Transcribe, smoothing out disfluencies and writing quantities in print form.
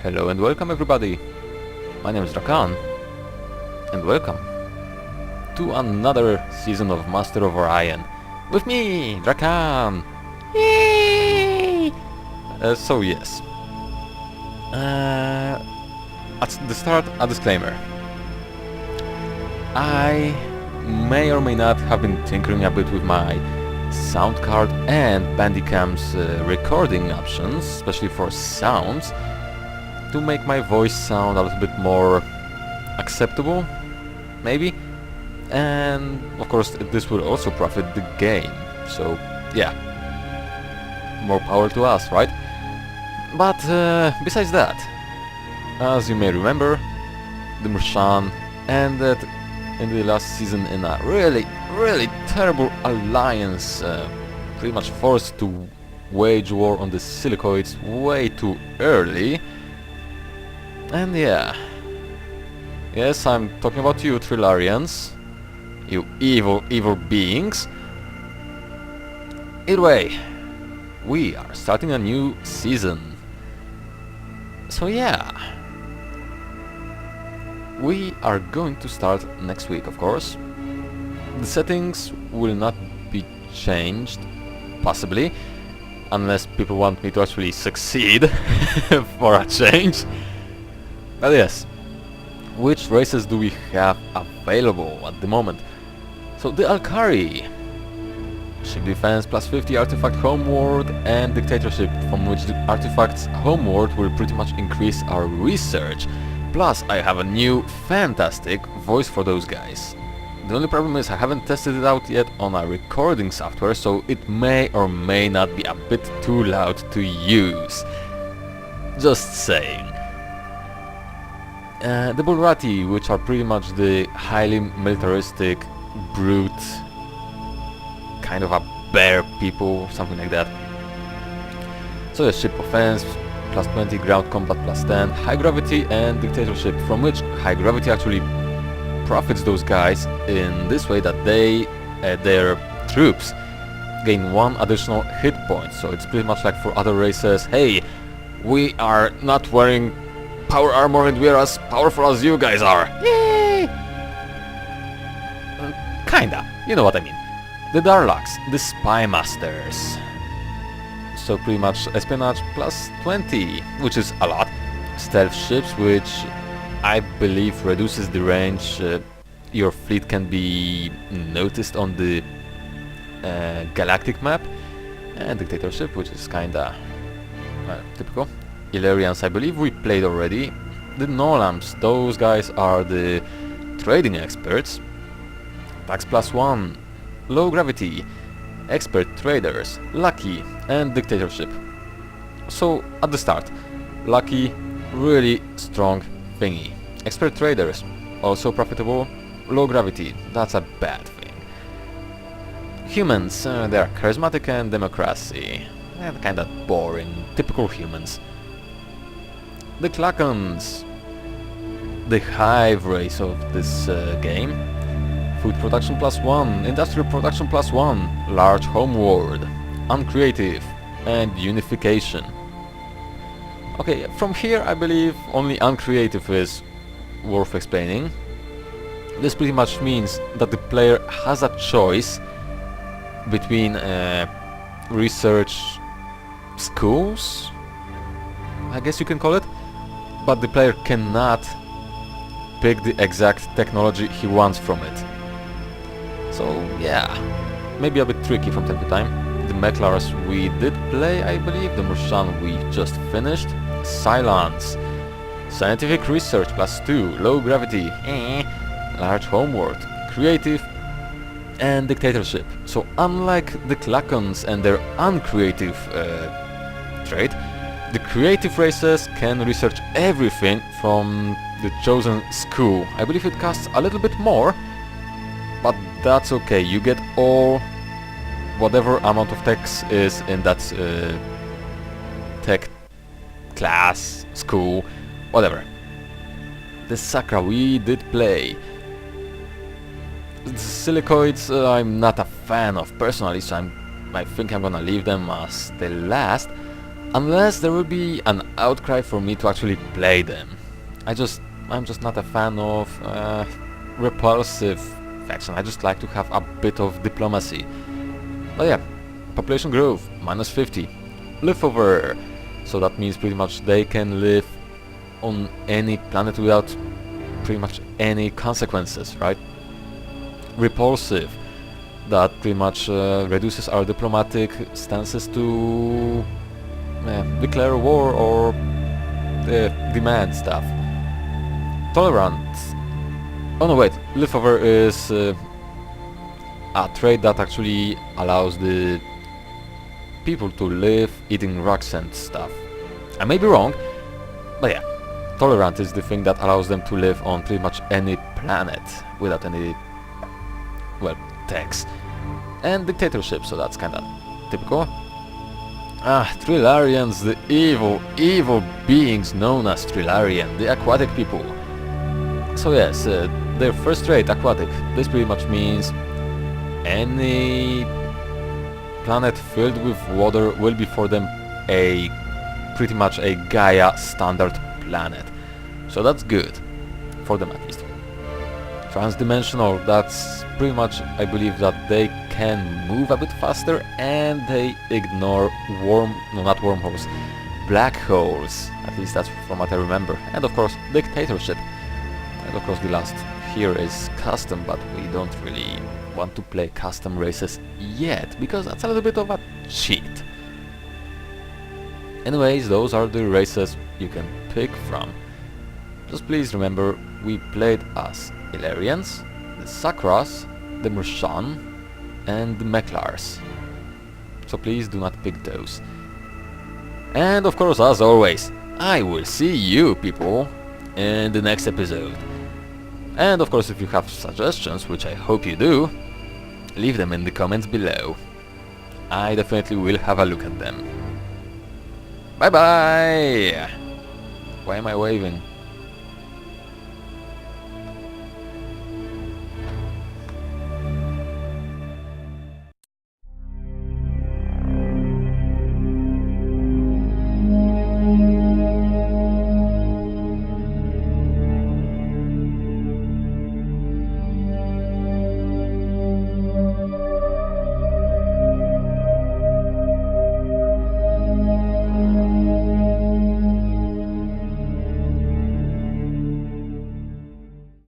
Hello and welcome everybody. My name is Dracaan and welcome to another season of Master of Orion with me, Dracaan. Yay! So yes. At the start, a disclaimer. I may or may not have been tinkering a bit with my sound card and Bandicam's recording options, especially for sounds, to make my voice sound a little bit more acceptable, maybe. And of course this will also profit the game, so yeah, more power to us, right? But besides that, as you may remember, the Dracaan ended in the last season in a really terrible alliance, pretty much forced to wage war on the silicoids way too early. And yeah, yes, I'm talking about you Trilarians, you evil beings. Either way, we are starting a new season. So yeah, we are going to start next week, of course. The settings will not be changed, possibly, unless people want me to actually succeed for a change. But yes, which races do we have available at the moment? So the Alkari, ship defense plus 50, artifact homeworld, and dictatorship, from which the artifacts homeworld will pretty much increase our research. Plus I have a new fantastic voice for those guys. The only problem is I haven't tested it out yet on a recording software, so it may or may not be a bit too loud to use. Just saying. The Bulrati, which are pretty much the highly militaristic, brute, kind of a bear people, something like that. So the ship offense, plus 20, ground combat plus 10, high gravity and dictatorship, from which high gravity actually profits those guys in this way that they, their troops, gain 1 additional hit point. So it's pretty much like for other races, hey, we are not wearing power armor and we are as powerful as you guys are. Yay! Kinda, you know what I mean. The Darlaks, the Spy Masters. So pretty much espionage plus 20, which is a lot. Stealth ships, which I believe reduces the range your fleet can be noticed on the galactic map. And dictatorship, which is kinda typical. Illyrians, I believe we played already. The Nolams, those guys are the trading experts. Tax plus 1, low gravity, expert traders, lucky, and dictatorship. So at the start, lucky, really strong thingy. Expert traders, also profitable. Low gravity, that's a bad thing. Humans, they are charismatic and democracy. And kinda boring, typical humans. The Clacons, the hive race of this game. Food production plus 1, industrial production plus 1, large homeworld, uncreative, and unification. Okay, from here I believe only uncreative is worth explaining. This pretty much means that the player has a choice between research schools, I guess you can call it, but the player cannot pick the exact technology he wants from it. So yeah, maybe a bit tricky from time to time. The Mechlars we did play, I believe. The Dracaan we just finished. Silence, scientific research plus 2, low gravity, large homeworld, creative, and dictatorship. So unlike the Clacons and their uncreative trait, the creative races can research everything from the chosen school. I believe it costs a little bit more, but that's okay. You get all, whatever amount of text is in that tech class, school, whatever. The Sakra we did play. The silicoids I'm not a fan of personally, so I think I'm gonna leave them as the last. Unless there will be an outcry for me to actually play them. I'm just not a fan of repulsive faction. I just like to have a bit of diplomacy. But yeah, population growth, -50. Live over. So that means pretty much they can live on any planet without pretty much any consequences, right? Repulsive. That pretty much reduces our diplomatic stances to declare war or demand stuff. Tolerant. Oh no, wait. Live over is a trait that actually allows the people to live eating rocks and stuff. I may be wrong, but yeah. Tolerant is the thing that allows them to live on pretty much any planet without any, well, tax. And dictatorship, so that's kinda typical. Trilarians, the evil beings known as Trilarian, the aquatic people. So yes, their first trait, aquatic. This pretty much means any planet filled with water will be for them pretty much a Gaia standard planet. So that's good, for them at least. Transdimensional, that's pretty much, I believe that they can move a bit faster and they ignore not wormholes, black holes. At least that's from what I remember. And of course, dictatorship. And of course the last here is custom, but we don't really want to play custom races yet, because that's a little bit of a cheat. Anyways, those are the races you can pick from. Just please remember, we played as Illyrians, the Sakras, the Mershan, and the Meklars. So please do not pick those. And of course, as always, I will see you people in the next episode. And of course, if you have suggestions, which I hope you do, leave them in the comments below. I definitely will have a look at them. Bye bye! Why am I waving?